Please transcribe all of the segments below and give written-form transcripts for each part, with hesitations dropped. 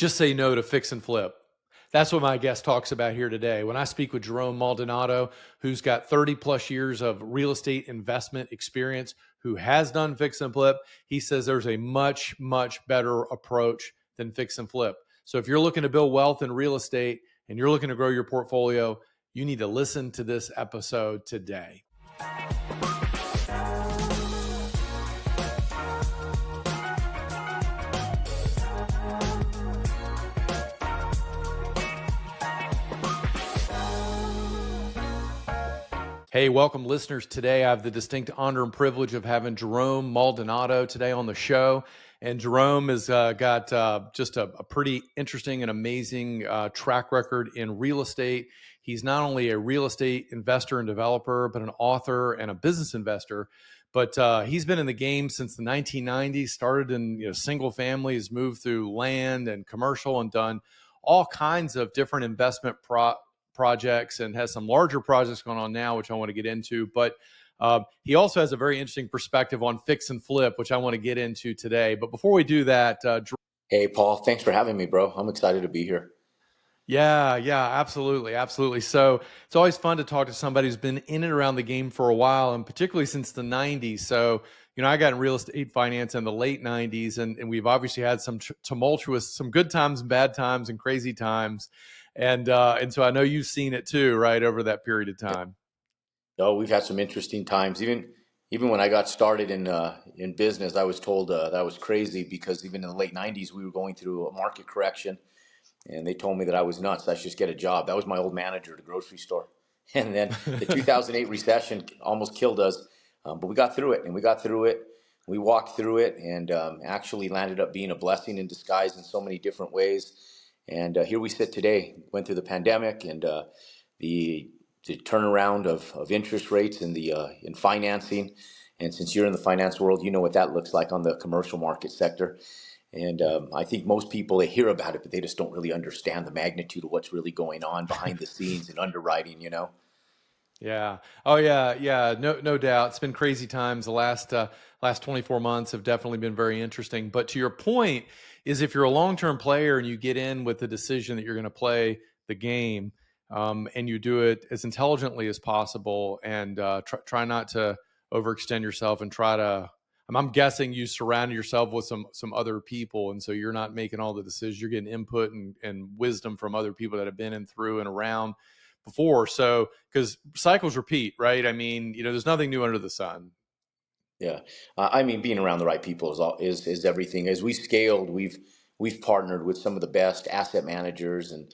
Just say no to fix and flip. That's what my guest talks about here today. When I speak with Jerome Maldonado, who's got 30 plus years of real estate investment experience, who has done fix and flip, he says there's a much, much better approach than fix and flip. So if you're looking to build wealth in real estate and you're looking to grow your portfolio, you need to listen to this episode today. Hey, welcome listeners. Today I have the distinct honor and privilege of having Jerome Maldonado today on the show. And Jerome has got just a pretty interesting and amazing track record in real estate. He's not only a real estate investor and developer, but an author and a business investor. But he's been in the game since the 1990s, started in single families, moved through land and commercial and done all kinds of different investment projects and has some larger projects going on now, which I want to get into. But he also has a very interesting perspective on fix and flip, which I want to get into today. But before we do that, hey, Paul, thanks for having me, bro. I'm excited to be here. Yeah, absolutely. So it's always fun to talk to somebody who's been in and around the game for a while, and particularly since the 90s. So, I got in real estate finance in the late 90s, and we've obviously had some tumultuous, some good times and bad times and crazy times. And so I know you've seen it too, right, over that period of time. No, we've had some interesting times. Even when I got started in business, I was told that I was crazy because even in the late 90s, we were going through a market correction, and they told me that I was nuts. I should just get a job. That was my old manager at a grocery store. And then the 2008 recession almost killed us, but we got through it, and we got through it. We walked through it, and actually landed up being a blessing in disguise in so many different ways. And here we sit today. Went through the pandemic and the turnaround of interest rates in the in financing. And since you're in the finance world, you know what that looks like on the commercial market sector. And I think most people, they hear about it, but they just don't really understand the magnitude of what's really going on behind the scenes in underwriting, Yeah. Oh, yeah. No doubt. It's been crazy times. The last 24 months have definitely been very interesting. But to your point is, if you're a long-term player and you get in with the decision that you're going to play the game, and you do it as intelligently as possible, and try not to overextend yourself, and try to. I'm guessing you surround yourself with some other people, and so you're not making all the decisions. You're getting input and wisdom from other people that have been in, through, and around before. So, because cycles repeat, right? I mean, there's nothing new under the sun. Yeah. I mean, being around the right people is everything. As we scaled, we've partnered with some of the best asset managers and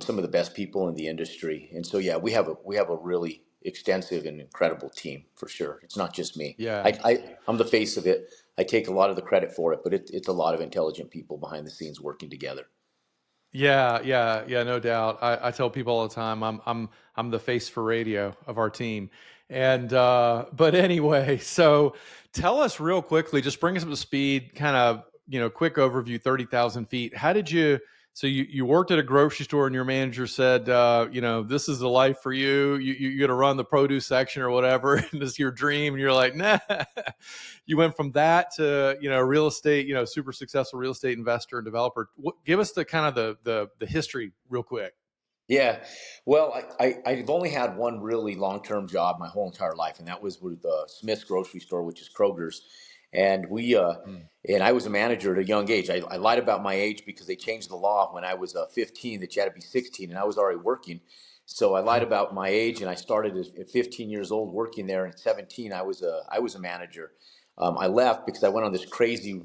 some of the best people in the industry. And so, yeah, we have a really extensive and incredible team for sure. It's not just me. Yeah. I'm the face of it. I take a lot of the credit for it, but it's a lot of intelligent people behind the scenes working together. Yeah, no doubt. I tell people all the time, I'm the face for radio of our team. And but anyway, so tell us real quickly, just bring us up to speed, kind of, quick overview, 30,000 feet. How did you, so you worked at a grocery store and your manager said, this is the life for you. You're going to run the produce section or whatever. And this is your dream. And you're like, nah. You went from that to, real estate, super successful real estate investor and developer. Give us the kind of the history real quick. Yeah, well, I've only had one really long-term job my whole entire life, and that was with Smith's grocery store, which is Kroger's. And and I was a manager at a young age. I lied about my age because they changed the law when I was 15 that you had to be 16, and I was already working. So I lied about my age, and I started at 15 years old working there. And at 17, I was a manager. I left because I went on this crazy,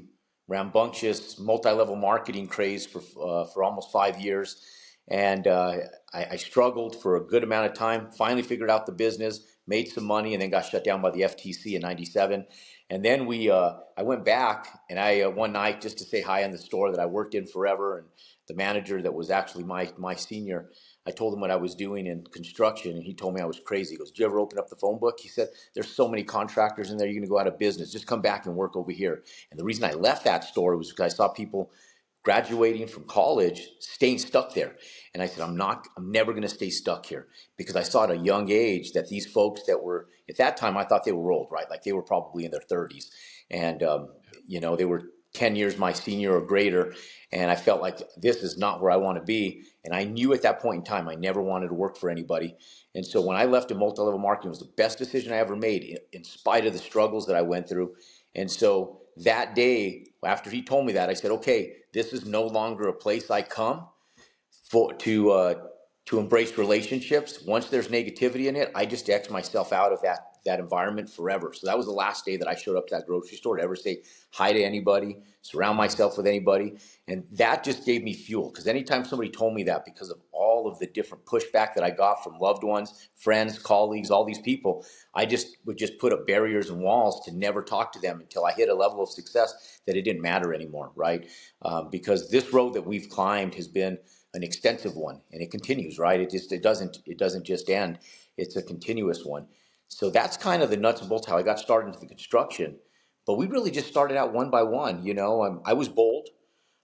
rambunctious, multi-level marketing craze for almost 5 years. And I struggled for a good amount of time, finally figured out the business, made some money, and then got shut down by the FTC in 97. And then I went back, and I one night, just to say hi in the store that I worked in forever, and the manager that was actually my senior, I told him what I was doing in construction, and he told me I was crazy. He goes, "Did you ever open up the phone book?" He said, "There's so many contractors in there, you're going to go out of business. Just come back and work over here." And the reason I left that store was because I saw people graduating from college, staying stuck there. And I said, I'm never going to stay stuck here, because I saw at a young age that these folks that were, at that time, I thought they were old, right? Like they were probably in their 30s. And, they were 10 years my senior or greater. And I felt like this is not where I want to be. And I knew at that point in time, I never wanted to work for anybody. And so when I left in multi-level marketing, it was the best decision I ever made in spite of the struggles that I went through. And so that day, after he told me that, I said, okay, this is no longer a place I come for to embrace relationships. Once there's negativity in it, I just X myself out of that environment forever. So that was the last day that I showed up to that grocery store to ever say hi to anybody, surround myself with anybody. And that just gave me fuel, because anytime somebody told me that, because of all of the different pushback that I got from loved ones, friends, colleagues, all these people, I just would just put up barriers and walls to never talk to them until I hit a level of success that it didn't matter anymore, right? Because this road that we've climbed has been an extensive one, and it continues, right? It doesn't just end. It's a continuous one. So that's kind of the nuts and bolts how I got started into the construction. But we really just started out one by one. I was bold.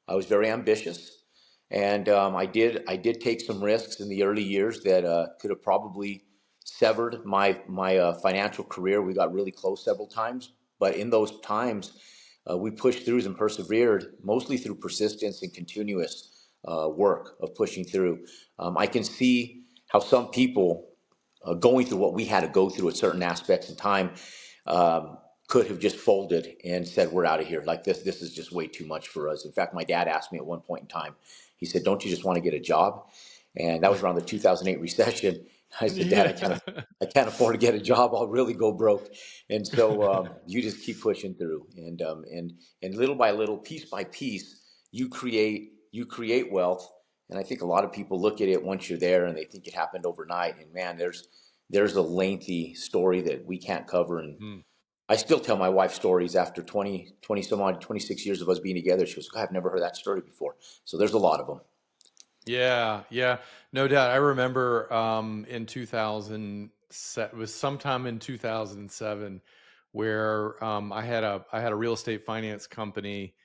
I was very ambitious, and I did take some risks in the early years that could have probably severed my financial career. We got really close several times, but in those times, we pushed through and persevered, mostly through persistence and continuous work of pushing through. I can see how some people going through what we had to go through at certain aspects in time could have just folded and said, we're out of here. Like this is just way too much for us. In fact, my dad asked me at one point in time, he said, don't you just want to get a job? And that was around the 2008 recession. I said, Dad, Yeah. I can't afford to get a job. I'll really go broke. And so you just keep pushing through, and little by little, piece by piece, you create wealth. And I think a lot of people look at it once you're there and they think it happened overnight. And man, there's a lengthy story that we can't cover. And Hmm. I still tell my wife stories after 20 some odd, 26 years of us being together. She goes, I've never heard that story before. So there's a lot of them. Yeah, yeah, no doubt. I remember in it was sometime in 2007 where I had a real estate finance company,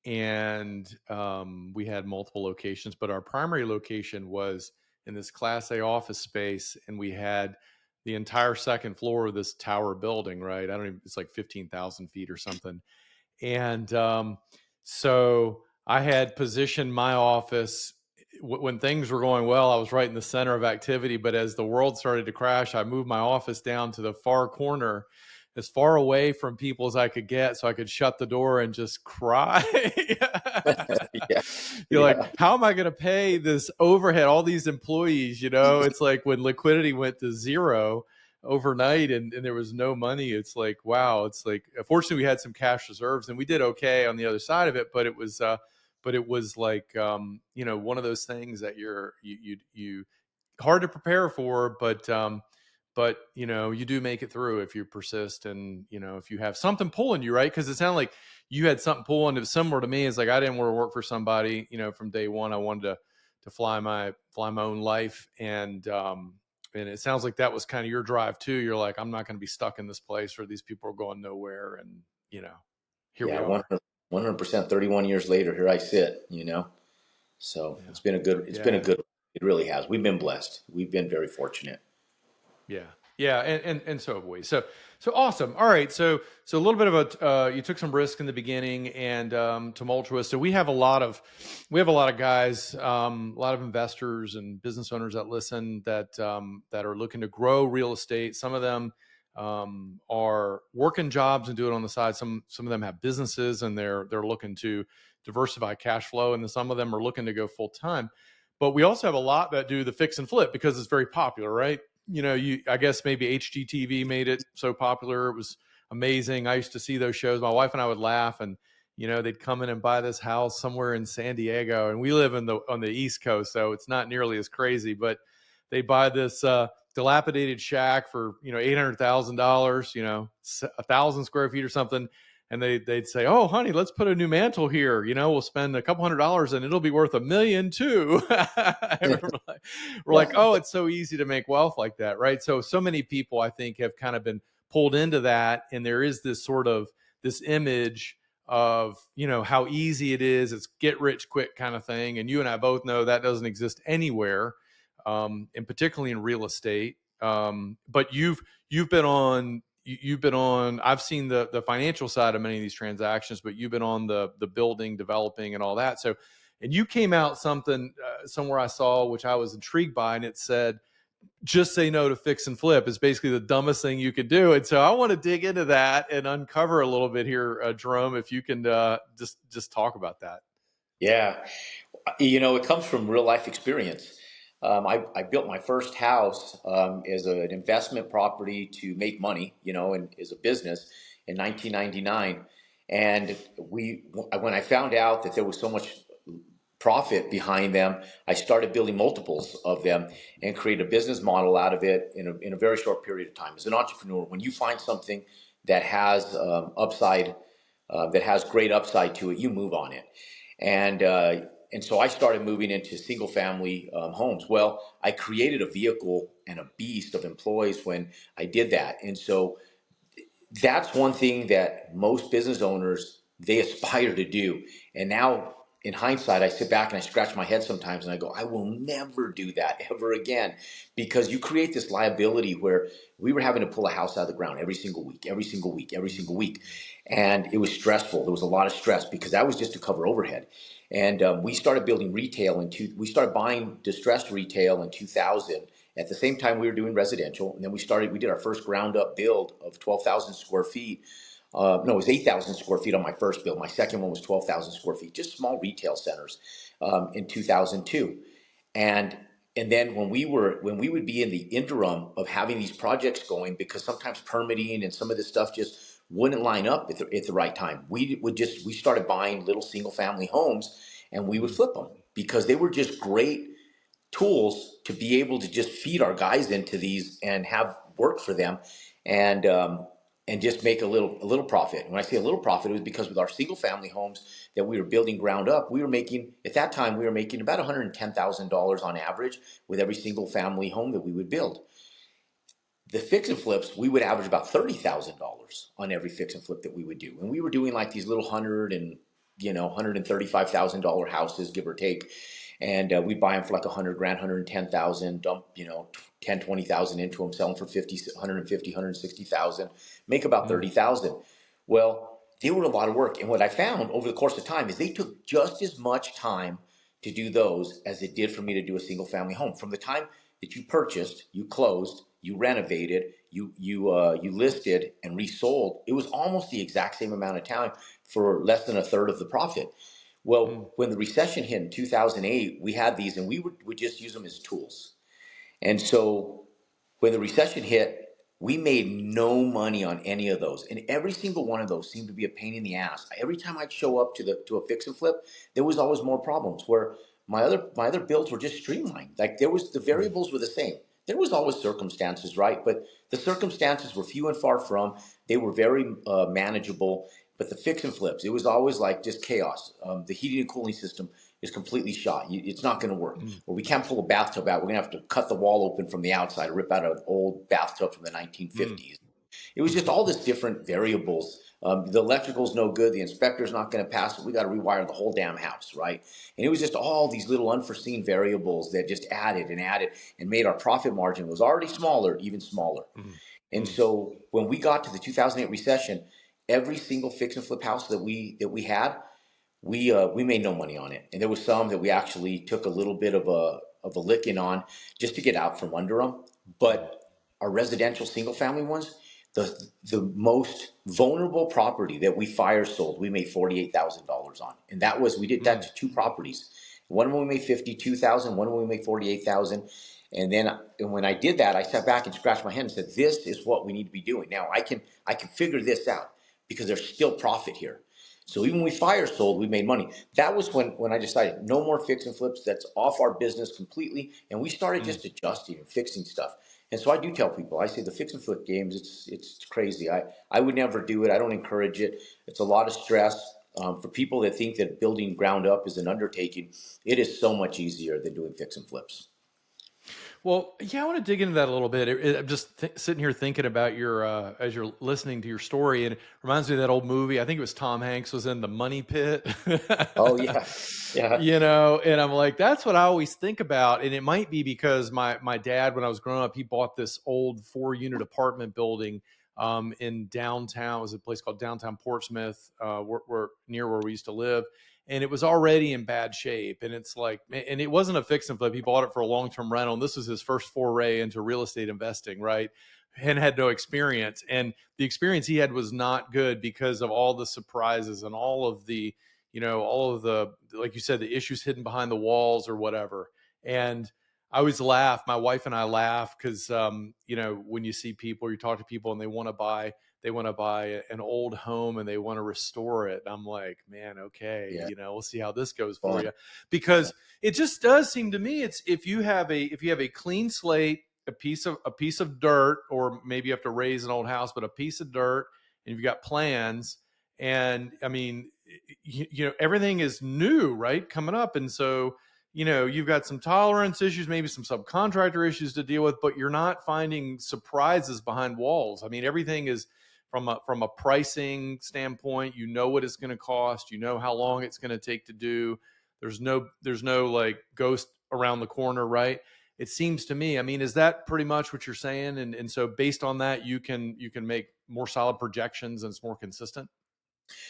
and we had multiple locations, but our primary location was in this Class A office space, and we had the entire second floor of this tower building. Right, I don't even. It's like 15,000 feet or something, and so I had positioned my office when things were going well. I was right in the center of activity, but as the world started to crash, I moved my office down to the far corner, as far away from people as I could get, so I could shut the door and just cry. Yeah. You're like, Yeah. how am I going to pay this overhead, all these employees? It's like when liquidity went to zero overnight, and there was no money. It's like, wow. It's like, fortunately we had some cash reserves and we did okay on the other side of it, but it was like, one of those things that you hard to prepare for, but you do make it through if you persist, and if you have something pulling you, right? Because it sounded like you had something pulling. It was similar to me. It's like I didn't want to work for somebody. From day one, I wanted to fly my own life, and it sounds like that was kind of your drive too. You're like, I'm not going to be stuck in this place where these people are going nowhere, and here we Yeah. are. 100%. 31 years later, here I sit. So Yeah, it's been a yeah. good, it really has. We've been blessed. We've been very fortunate. Yeah, yeah, and so have we. So awesome. All right, so a little bit of you took some risk in the beginning, and tumultuous. So we have a lot of guys, a lot of investors and business owners that listen, that are looking to grow real estate. Some of them are working jobs and do it on the side. Some of them have businesses and they're looking to diversify cash flow, and then some of them are looking to go full time. But we also have a lot that do the fix and flip because it's very popular, right? I guess maybe HGTV made it so popular. It was amazing. I used to see those shows. My wife and I would laugh, and they'd come in and buy this house somewhere in San Diego, and we live on the East Coast, so it's not nearly as crazy. But they buy this dilapidated shack for $800,000, 1,000 square feet or something, and they'd say, "Oh, honey, let's put a new mantle here. We'll spend a couple $100 and it'll be worth $1 million too." We're like, Yeah. oh, it's so easy to make wealth like that, right? So many people, I think, have kind of been pulled into that, and there is this image of how easy it is. It's get rich quick kind of thing, and you and I both know that doesn't exist anywhere, and particularly in real estate. But you've been on you've been on, I've seen the financial side of many of these transactions, but you've been on the building, developing and all that. So, and you came out something somewhere I saw, which I was intrigued by, and it said, just say no to fix and flip is basically the dumbest thing you could do. And so I want to dig into that and uncover a little bit here, Jerome, if you can just talk about that. Yeah. It comes from real life experience. I built my first house as an investment property to make money, and as a business in 1999. And when I found out that there was so much profit behind them, I started building multiples of them and create a business model out of it in a very short period of time. As an entrepreneur, when you find something that has upside, that has great upside to it, you move on it. And so I started moving into single family homes. Well, I created a vehicle and a beast of employees when I did that. And so that's one thing that most business owners, they aspire to do. And now in hindsight, I sit back and I scratch my head sometimes and I go, I will never do that ever again, because you create this liability where we were having to pull a house out of the ground every single week, every single week, every single week. And it was stressful. There was a lot of stress because that was just to cover overhead. And we started building retail we started buying distressed retail in 2000. At the same time, we were doing residential, and then we did our first ground up build of 12,000 square feet. No, it was 8,000 square feet on my first build. My second one was 12,000 square feet, just small retail centers in 2002. And and then when we would be in the interim of having these projects going, because sometimes permitting and some of this stuff just wouldn't line up at the right time, we started buying little single family homes and we would flip them because they were just great tools to be able to just feed our guys into these and have work for them, and just make a little profit. And when I say a little profit, it was because with our single family homes that we were building ground up, we were making about $110,000 on average with every single family home that we would build. The fix and flips, we would average about $30,000 on every fix and flip that we would do, and we were doing like these little $135,000 houses, give or take. And we'd buy them for like 100 grand, 110,000, dump, 10, 20,000 into them, sell them for 50, 150, 160,000, make about 30,000. Well, they were a lot of work. And what I found over the course of time is they took just as much time to do those as it did for me to do a single family home. From the time that you purchased, you closed, you renovated, you listed and resold, it was almost the exact same amount of time for less than a third of the profit. Well, when the recession hit in 2008, we had these and we would just use them as tools. And so when the recession hit, we made no money on any of those. And every single one of those seemed to be a pain in the ass. Every time I'd show up to a fix and flip, there was always more problems where my other builds were just streamlined. Like the variables were the same. There was always circumstances, right? But the circumstances were few and far from. They were very manageable. But the fix and flips, it was always like just chaos. The heating and cooling system is completely shot. It's not going to work. Or we can't pull a bathtub out. We're going to have to cut the wall open from the outside, rip out an old bathtub from the 1950s. It was just all this different variables. The electrical's no good. The inspector's not going to pass it. We got to rewire the whole damn house, right? And it was just all these little unforeseen variables that just added and made our profit margin was already smaller, even smaller. And so when we got to the 2008 recession, every single fix and flip house that we had, we made no money on it. And there was some that we actually took a little bit of a licking on just to get out from under them. But our residential single family ones, the most vulnerable property that we fire sold, we made $48,000 on. And we did that to two properties. One of them we made $52,000, one of them we made $48,000. And when I did that, I sat back and scratched my head and said, this is what we need to be doing. Now I can figure this out because there's still profit here. So even when we fire sold, we made money. That was when I decided no more fix and flips. That's off our business completely. And we started just adjusting and fixing stuff. And so I do tell people, I say the fix and flip games, it's crazy. I would never do it. I don't encourage it. It's a lot of stress. For people that think that building ground up is an undertaking, it is so much easier than doing fix and flips. Well, yeah, I want to dig into that a little bit. I'm just sitting here thinking about as you're listening to your story, and it reminds me of that old movie. I think it was Tom Hanks was in The Money Pit. Oh yeah, yeah. And I'm like, that's what I always think about. And it might be because my dad, when I was growing up, he bought this old 4-unit apartment building in downtown. It was a place called downtown Portsmouth, near where we used to live. And it was already in bad shape. And it's like, and it wasn't a fix and flip. He bought it for a long-term rental. And this was his first foray into real estate investing, right? And had no experience. And the experience he had was not good because of all the surprises and all of the, all of the, like you said, the issues hidden behind the walls or whatever. And I always laugh. My wife and I laugh because, when you see people, you talk to people and they want to buy an old home and they want to restore it. I'm like, man, okay, Yeah. we'll see how this goes for Fun. you, because it just does seem to me it's if you have a clean slate, a piece of dirt, or maybe you have to raise an old house, but a piece of dirt, and you've got plans, and I mean, everything is new, right, coming up, and so you've got some tolerance issues, maybe some subcontractor issues to deal with, but you're not finding surprises behind walls. I mean, everything is from a pricing standpoint. What it's going to cost. How long it's going to take to do. There's no like ghost around the corner, right? It seems to me. I mean, is that pretty much what you're saying? And so based on that, you can make more solid projections and it's more consistent.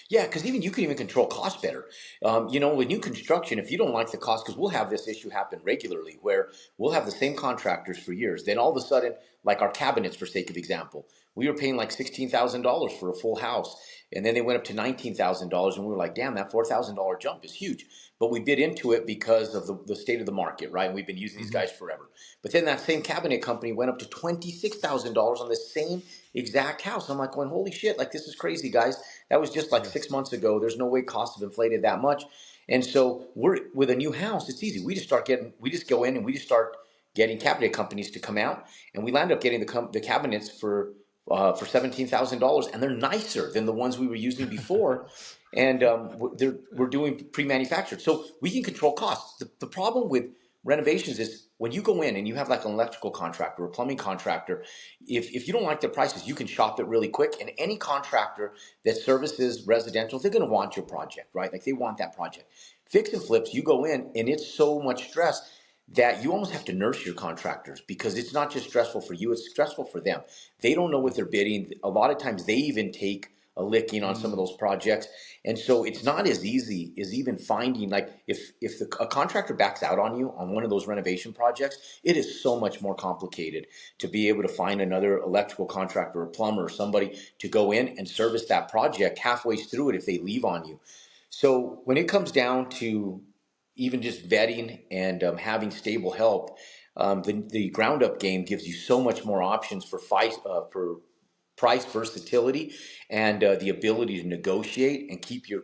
Yeah, because even you can even control cost better. With new construction, if you don't like the cost, because we'll have this issue happen regularly where we'll have the same contractors for years. Then all of a sudden, like our cabinets, for sake of example, we were paying like $16,000 for a full house. And then they went up to $19,000. And we were like, damn, that $4,000 jump is huge. But we bid into it because of the state of the market, right? And we've been using these Mm-hmm. guys forever. But then that same cabinet company went up to $26,000 on the same exact house. I'm like going, holy shit, like this is crazy, guys. That was just like Yeah. 6 months ago. There's no way costs have inflated that much. And so we're with a new house, it's easy. We just go in and we just start getting cabinet companies to come out, and we land up getting the cabinets for $17,000, and they're nicer than the ones we were using before. And we're doing pre-manufactured, so we can control costs. The problem with renovations is when you go in and you have like an electrical contractor or a plumbing contractor, if you don't like their prices, you can shop it really quick. And any contractor that services residential, they're going to want your project, right? Like they want that project. Fix and flips, you go in and it's so much stress that you almost have to nurse your contractors, because it's not just stressful for you, it's stressful for them. They don't know what they're bidding. A lot of times they even take a licking on some of Mm. those projects. And so it's not as easy as even finding, like if a contractor backs out on you on one of those renovation projects, it is so much more complicated to be able to find another electrical contractor or plumber or somebody to go in and service that project halfway through it if they leave on you. So when it comes down to even just vetting and having stable help, the ground up game gives you so much more options for price versatility and the ability to negotiate and keep your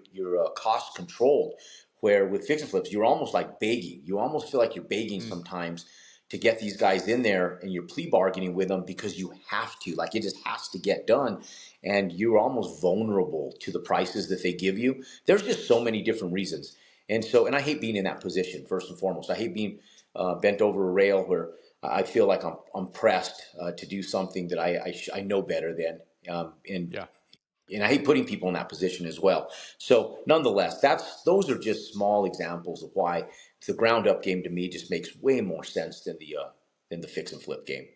costs controlled. Where with fix and flips, you're almost like begging. You almost feel like you're begging Mm. sometimes to get these guys in there, and you're plea bargaining with them because you have to. Like it just has to get done, and you're almost vulnerable to the prices that they give you. There's just so many different reasons, and I hate being in that position. First and foremost, I hate being bent over a rail where I feel like I'm pressed to do something that I know better than, Yeah. and I hate putting people in that position as well. So nonetheless, those are just small examples of why the ground up game to me just makes way more sense than the fix and flip game.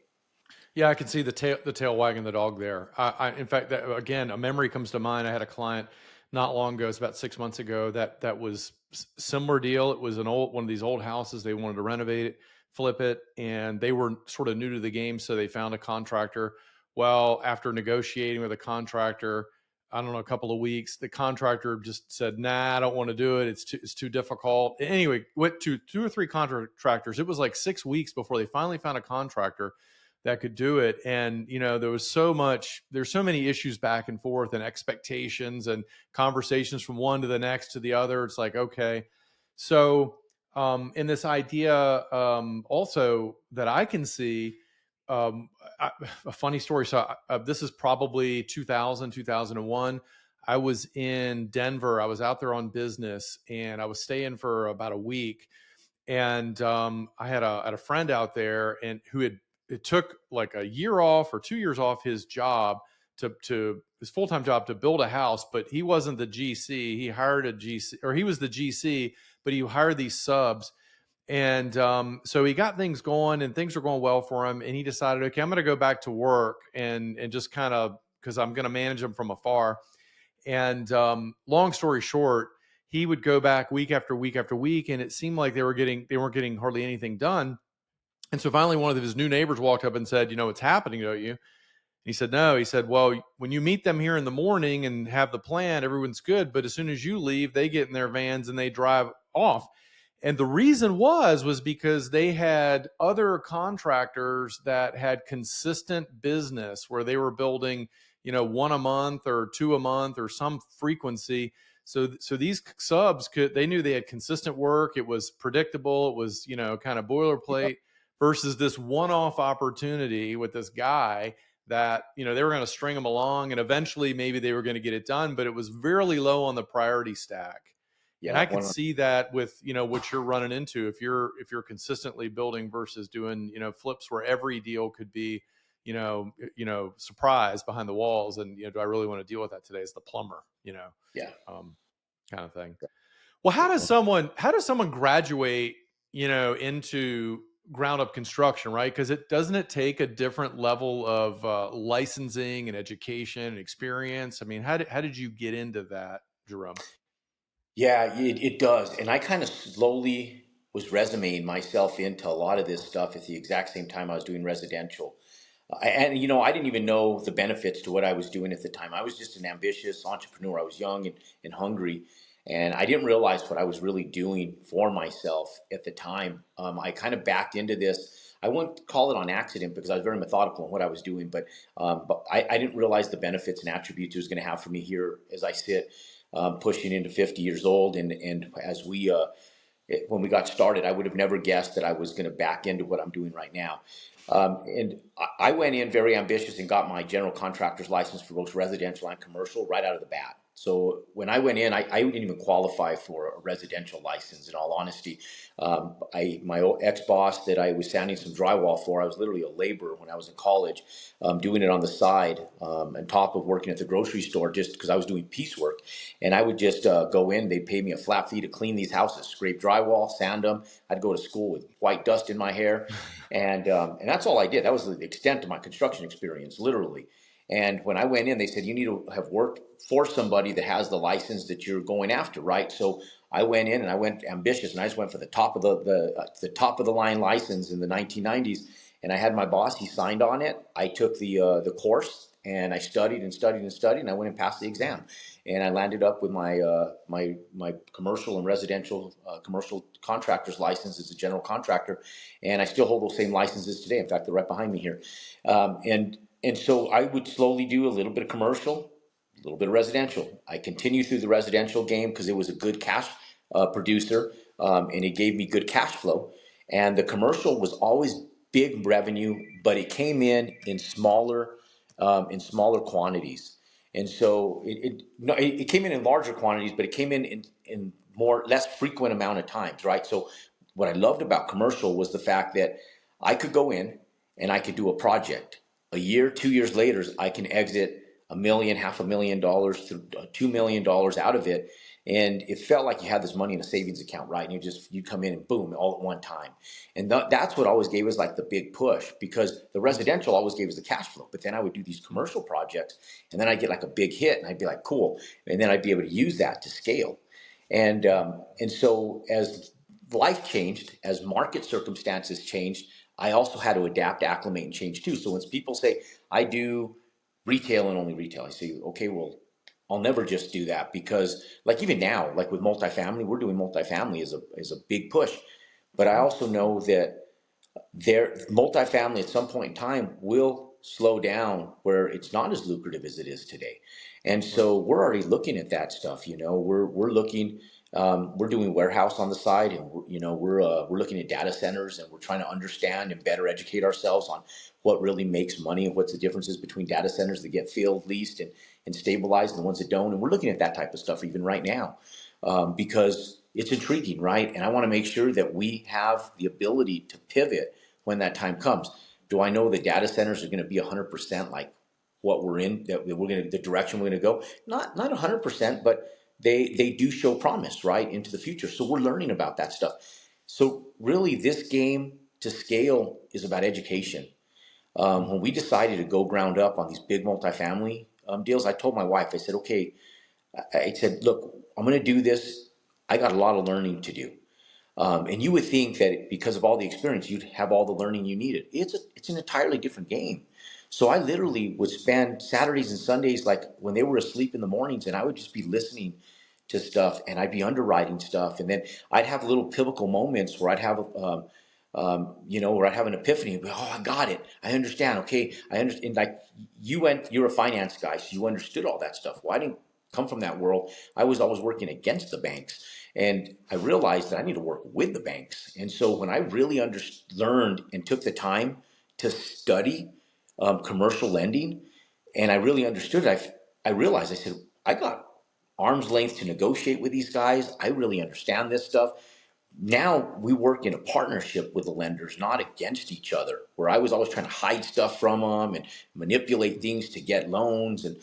Yeah, I can see the tail wagging the dog there. In fact, that, again, a memory comes to mind. I had a client not long ago, it's about 6 months ago, that was similar deal. It was one of these old houses. They wanted to renovate it, flip it, and they were sort of new to the game, so they found a contractor. Well, after negotiating with a contractor, I don't know, a couple of weeks, the contractor just said, "Nah, I don't want to do it. It's too difficult." Anyway, went to two or three contractors. It was like 6 weeks before they finally found a contractor that could do it. And there's so many issues back and forth and expectations and conversations from one to the next to the other. It's like, okay. So in this idea, also that I can see, a funny story. So this is probably 2001. I was in Denver. I was out there on business, and I was staying for about a week. And I had a friend out there, and it took like a year off or 2 years off his job to his full-time job to build a house, but he wasn't the GC. He hired a GC, or he was the GC, but he hired these subs. And so he got things going, and things were going well for him. And he decided, okay, I'm going to go back to work and just kind of because I'm going to manage them from afar. And long story short, he would go back week after week after week, and it seemed like they weren't getting hardly anything done. And so finally, one of his new neighbors walked up and said, "What's happening, don't you?" And he said, "No." He said, "Well, when you meet them here in the morning and have the plan, everyone's good. But as soon as you leave, they get in their vans and they drive off." And the reason was because they had other contractors that had consistent business where they were building, one a month or two a month or some frequency. So these subs they knew they had consistent work. It was predictable. It was, kind of boilerplate versus this one-off opportunity with this guy that, they were going to string them along and eventually maybe they were going to get it done, but it was very low on the priority stack. And I could see that with, what you're running into if you're consistently building versus doing, flips where every deal could be, surprise behind the walls. And, do I really want to deal with that today as the plumber, Yeah. kind of thing. Well, how does someone graduate, into ground up construction, right? Because it take a different level of licensing and education and experience. I mean, how did you get into that, Jerome? Yeah, it does. And I kind of slowly was resumeing myself into a lot of this stuff at the exact same time I was doing residential. I didn't even know the benefits to what I was doing at the time. I was just an ambitious entrepreneur. I was young and hungry, and I didn't realize what I was really doing for myself at the time. I kind of backed into this. I wouldn't call it on accident because I was very methodical in what I was doing, but I didn't realize the benefits and attributes it was going to have for me here as I sit, pushing into 50 years old. And as when we got started, I would have never guessed that I was going to back into what I'm doing right now. And I went in very ambitious and got my general contractor's license for both residential and commercial right out of the bat. So when I went in, I didn't even qualify for a residential license, in all honesty. My old ex-boss that I was sanding some drywall for, I was literally a laborer when I was in college, doing it on the side, on top of working at the grocery store, just because I was doing piecework. And I would just go in, they'd pay me a flat fee to clean these houses, scrape drywall, sand them. I'd go to school with white dust in my hair. And that's all I did. That was the extent of my construction experience, literally. And when I went in, they said, you need to have worked for somebody that has the license that you're going after, right? So I went in and I went ambitious, and I just went for the top of the top of the line license in the 1990s. And I had my boss; he signed on it. I took the course, and I studied and studied and studied, and I went and passed the exam. And I landed up with my commercial and residential commercial contractor's license as a general contractor, and I still hold those same licenses today. In fact, they're right behind me here. And so I would slowly do a little bit of commercial, a little bit of residential. I continued through the residential game because it was a good cash producer, and it gave me good cash flow. And the commercial was always big revenue, but it came in smaller quantities. And so it came in larger quantities, but it came in less frequent amount of times, right? So what I loved about commercial was the fact that I could go in and I could do a project. A year, 2 years later, I can exit a million, $500,000 to $2 million out of it. And it felt like you had this money in a savings account, right? And you come in and boom, all at one time. And that's what always gave us like the big push, because the residential always gave us the cash flow. But then I would do these commercial projects, and then I'd get like a big hit, and I'd be like, cool. And then I'd be able to use that to scale. And so as life changed, as market circumstances changed, I also had to adapt, acclimate, and change too. So when people say, I do retail and only retail, I say, okay, well, I'll never just do that, because like even now, like with multifamily, we're doing multifamily as a big push. But I also know that multifamily at some point in time will slow down where it's not as lucrative as it is today. And so we're already looking at that stuff. We're looking, we're doing warehouse on the side, and we're looking at data centers, and we're trying to understand and better educate ourselves on what really makes money and what's the differences between data centers that get field leased and stabilized and the ones that don't. And we're looking at that type of stuff even right now, because it's intriguing, right? And I want to make sure that we have the ability to pivot when that time comes. Do I know that data centers are going to be 100% like what we're in, that we're going to, the direction we're going to go? Not 100%, but they do show promise, right, into the future. So we're learning about that stuff. So really, this game to scale is about education. When we decided to go ground up on these big multifamily deals, I told my wife, I said, okay, I said, look, I'm going to do this. I got a lot of learning to do. And you would think that because of all the experience, you'd have all the learning you needed. It's an entirely different game. So I literally would spend Saturdays and Sundays, like when they were asleep in the mornings, and I would just be listening to stuff, and I'd be underwriting stuff, and then I'd have little pivotal moments where I'd have, where I'd have an epiphany. Oh, I got it. I understand. Okay, I understand. Like you're a finance guy, so you understood all that stuff. Well, I didn't come from that world. I was always working against the banks. And I realized that I need to work with the banks. And so when I really learned and took the time to study commercial lending, and I really understood it, I realized, I said, I got arm's length to negotiate with these guys. I really understand this stuff. Now we work in a partnership with the lenders, not against each other, where I was always trying to hide stuff from them and manipulate things to get loans. And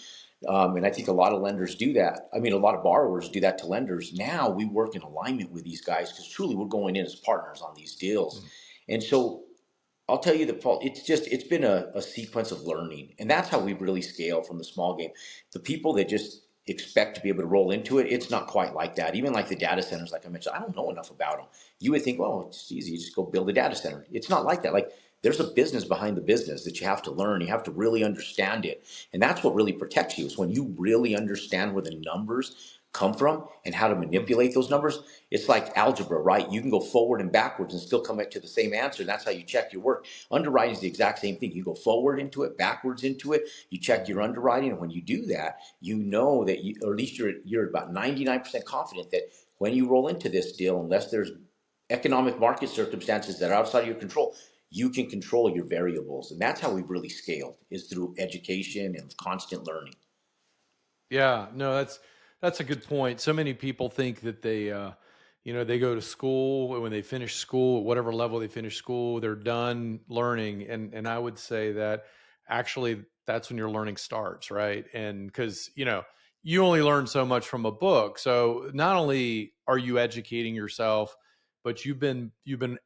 I think a lot of lenders do that. I mean, a lot of borrowers do that to lenders. Now we work in alignment with these guys because truly we're going in as partners on these deals. And so I'll tell you Paul, it's been a sequence of learning. And that's how we really scale from the small game. The people that just expect to be able to roll into it, it's not quite like that. Even like the data centers, like I mentioned, I don't know enough about them. You would think, well, it's easy, you just go build a data center. It's not like that. Like there's a business behind the business that you have to learn. You have to really understand it. And that's what really protects you, is when you really understand where the numbers come from and how to manipulate those numbers. It's like algebra, right? You can go forward and backwards and still come back to the same answer. And that's how you check your work. Underwriting is the exact same thing. You go forward into it, backwards into it. You check your underwriting, and when you do that, you know that you, or at least you're about 99% confident that when you roll into this deal, unless there's economic market circumstances that are outside of your control, you can control your variables. And that's how we've really scaled, is through education and constant learning. Yeah, no, that's a good point. So many people think that they go to school, and when they finish school, at whatever level they finish school, they're done learning. And I would say that actually that's when your learning starts, right? And because, you only learn so much from a book. So not only are you educating yourself, but you've been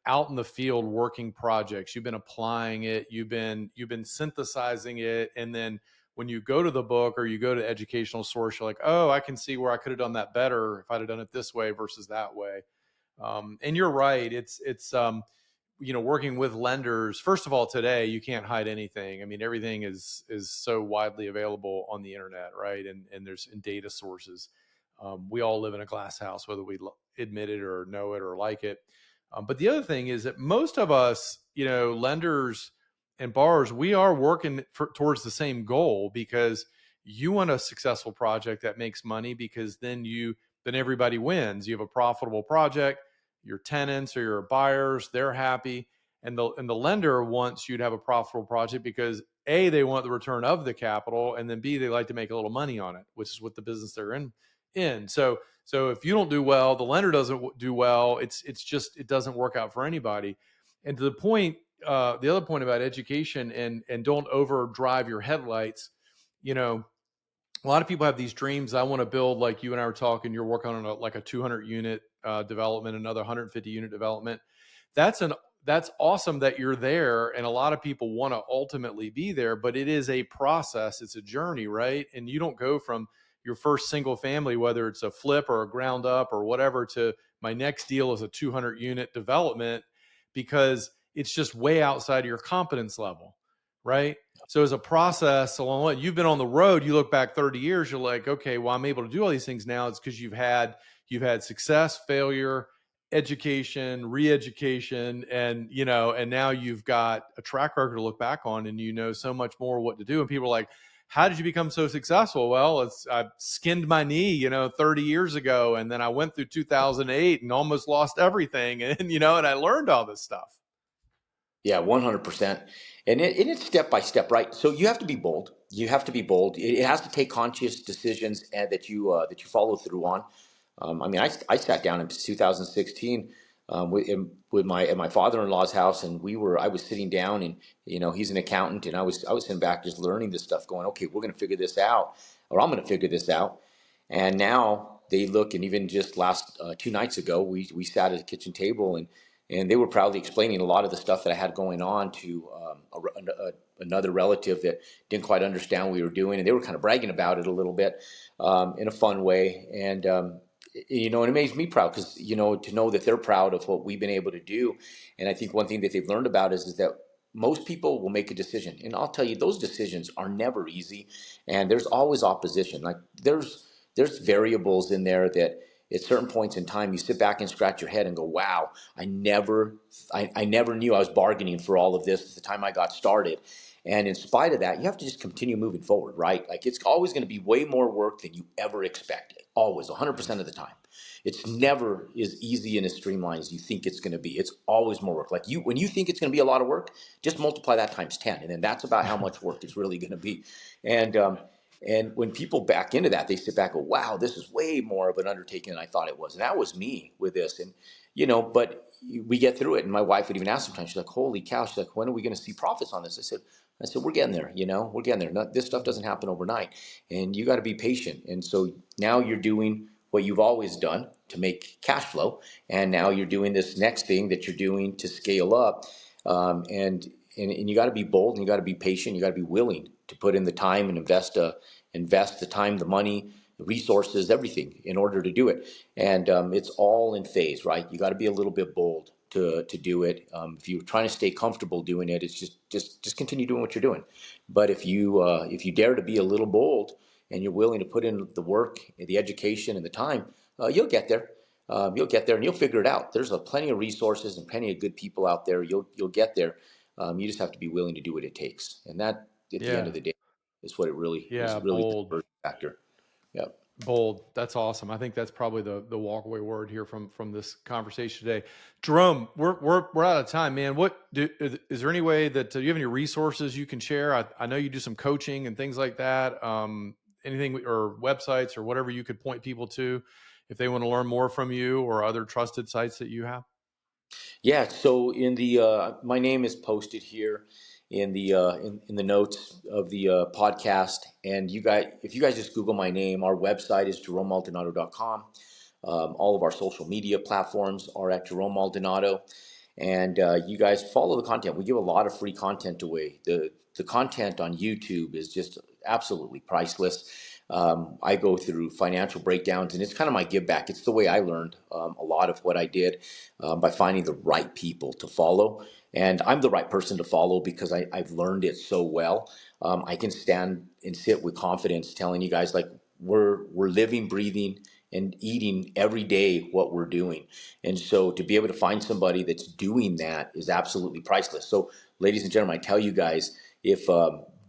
out in the field working projects, you've been applying it, you've been synthesizing it, and then when you go to the book or you go to educational source, you're like, oh, I can see where I could have done that better if I'd have done it this way versus that way. And you're right. It's working with lenders. First of all, today you can't hide anything. I mean, everything is so widely available on the internet, right? And there's in data sources. We all live in a glass house, whether we admit it or know it or like it. But the other thing is that most of us, lenders and borrowers, we are working towards the same goal, because you want a successful project that makes money, because then everybody wins. You have a profitable project, your tenants or your buyers, they're happy, and the lender wants you to have a profitable project because A, they want the return of the capital, and then B, they like to make a little money on it, which is what the business they're in. So if you don't do well, the lender doesn't do well. It doesn't work out for anybody. And to the other point about education and don't overdrive your headlights, a lot of people have these dreams. I want to build, like you and I were talking, you're working on like a 200 unit development, another 150 unit development. That's awesome that you're there. And a lot of people want to ultimately be there, but it is a process. It's a journey, right? And you don't go from your first single family, whether it's a flip or a ground up or whatever, to my next deal is a 200 unit development, because it's just way outside of your competence level, right? So as a process along the way, you've been on the road, you look back 30 years, you're like, okay, well, I'm able to do all these things now. It's because you've had success, failure, education, re-education, and now you've got a track record to look back on, and you know so much more what to do. And people are like, how did you become so successful? Well, I skinned my knee, 30 years ago, and then I went through 2008 and almost lost everything, and I learned all this stuff. Yeah, 100%. And it's step by step, right? So you have to be bold. You have to be bold. It has to take conscious decisions and that you follow through on. I mean, I sat down in 2016 with my at my father-in-law's house, and I was sitting down, and he's an accountant, and I was sitting back just learning this stuff, going, okay, we're going to figure this out, or I'm going to figure this out. And now they look, and even just last 2 nights ago, we sat at a kitchen table, and And they were proudly explaining a lot of the stuff that I had going on to another relative that didn't quite understand what we were doing, and they were kind of bragging about it a little bit in a fun way. And it made me proud because to know that they're proud of what we've been able to do. And I think one thing that they've learned about is that most people will make a decision, and I'll tell you, those decisions are never easy, and there's always opposition. Like there's variables in there that at certain points in time you sit back and scratch your head and go, wow, I never knew I was bargaining for all of this at the time I got started. And in spite of that, you have to just continue moving forward, right? Like it's always going to be way more work than you ever expected. Always, Yeah. 100% of the time. It's never as easy and as streamlined as you think it's going to be. It's always more work. Like when you think it's going to be a lot of work, just multiply that times 10. And then that's about how much work it's really going to be. And, and when people back into that, they sit back and go, wow, this is way more of an undertaking than I thought it was. And that was me with this. And, but we get through it. And my wife would even ask sometimes, she's like, holy cow. She's like, when are we going to see profits on this? I said, we're getting there, we're getting there. This stuff doesn't happen overnight, and you got to be patient. And so now you're doing what you've always done to make cash flow. And now you're doing this next thing that you're doing to scale up. And you got to be bold, and you got to be patient. You got to be willing to put in the time and invest the time, the money, the resources, everything in order to do it. And it's all in phase, right? You got to be a little bit bold to do it. If you're trying to stay comfortable doing it, it's just continue doing what you're doing. But if you dare to be a little bold and you're willing to put in the work, the education, and the time, you'll get there. You'll get there, and you'll figure it out. There's plenty of resources and plenty of good people out there. You'll get there. You just have to be willing to do what it takes, and that, at the end Yeah. of the day, is what it really is. Yeah. Really the Bold. first factor. Yeah. Bold. That's awesome. I think that's probably the walkaway word here from this conversation today. Jerome, we're out of time, man. Is there any way that do you have any resources you can share? I know you do some coaching and things like that. Anything or websites or whatever you could point people to if they want to learn more from you or other trusted sites that you have? Yeah, so in the my name is posted here in the in the notes of the podcast, and if you guys just Google my name, our website is jeromemaldonado.com. All of our social media platforms are at Jerome Maldonado, and you guys follow the content. We give a lot of free content away. The content on YouTube is just absolutely priceless. I go through financial breakdowns, and it's kind of my give back. It's the way I learned a lot of what I did by finding the right people to follow. And I'm the right person to follow because I've learned it so well. I can stand and sit with confidence telling you guys, like, we're living, breathing, and eating every day what we're doing. And so to be able to find somebody that's doing that is absolutely priceless. So, ladies and gentlemen, I tell you guys, if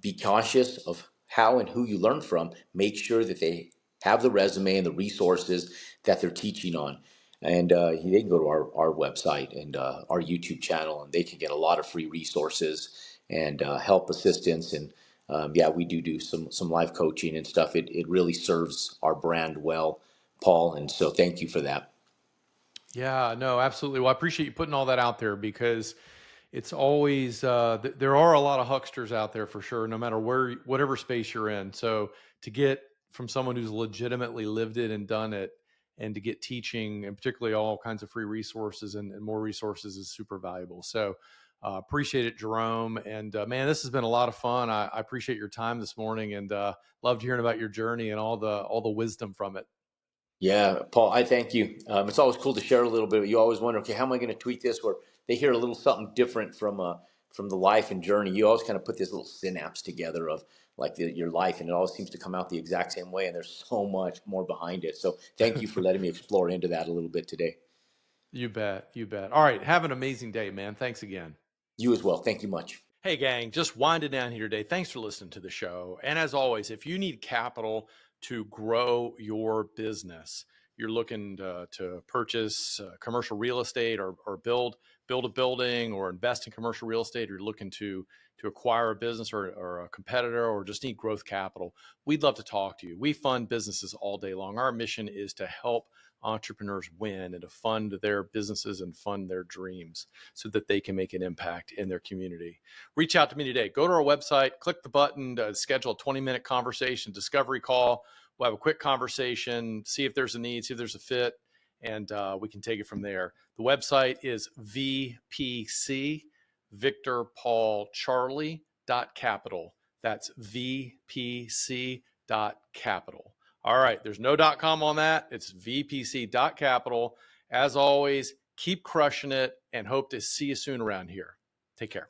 be cautious of how and who you learn from. Make sure that they have the resume and the resources that they're teaching on. And they can go to our website and our YouTube channel, and they can get a lot of free resources and help assistance. And yeah, we do some live coaching and stuff. It really serves our brand well, Paul. And so thank you for that. Yeah, no, absolutely. Well, I appreciate you putting all that out there because it's always there are a lot of hucksters out there for sure, no matter whatever space you're in. So to get from someone who's legitimately lived it and done it, and to get teaching and particularly all kinds of free resources and more resources is super valuable. So appreciate it, Jerome. And man, this has been a lot of fun. I appreciate your time this morning and loved hearing about your journey and all the wisdom from it. Yeah, Paul, I thank you. It's always cool to share a little bit. You always wonder, okay, how am I going to tweak this? Where they hear a little something different from the life and journey. You always kind of put this little synapse together of like your life, and it always seems to come out the exact same way. And there's so much more behind it. So thank you for letting me explore into that a little bit today. You bet. You bet. All right. Have an amazing day, man. Thanks again. You as well. Thank you much. Hey, gang, just winding down here today. Thanks for listening to the show. And as always, if you need capital to grow your business, you're looking to purchase commercial real estate or build a building or invest in commercial real estate, or you're looking to acquire a business or a competitor or just need growth capital, we'd love to talk to you. We fund businesses all day long. Our mission is to help entrepreneurs win and to fund their businesses and fund their dreams so that they can make an impact in their community. Reach out to me today. Go to our website, click the button to schedule a 20-minute conversation, discovery call. We'll have a quick conversation, see if there's a need, see if there's a fit, and we can take it from there. The website is VPC Victor Paul Charlie .capital. That's VPC.capital. All right, there's no .com on that. It's VPC.capital. As always, keep crushing it and hope to see you soon around here. Take care.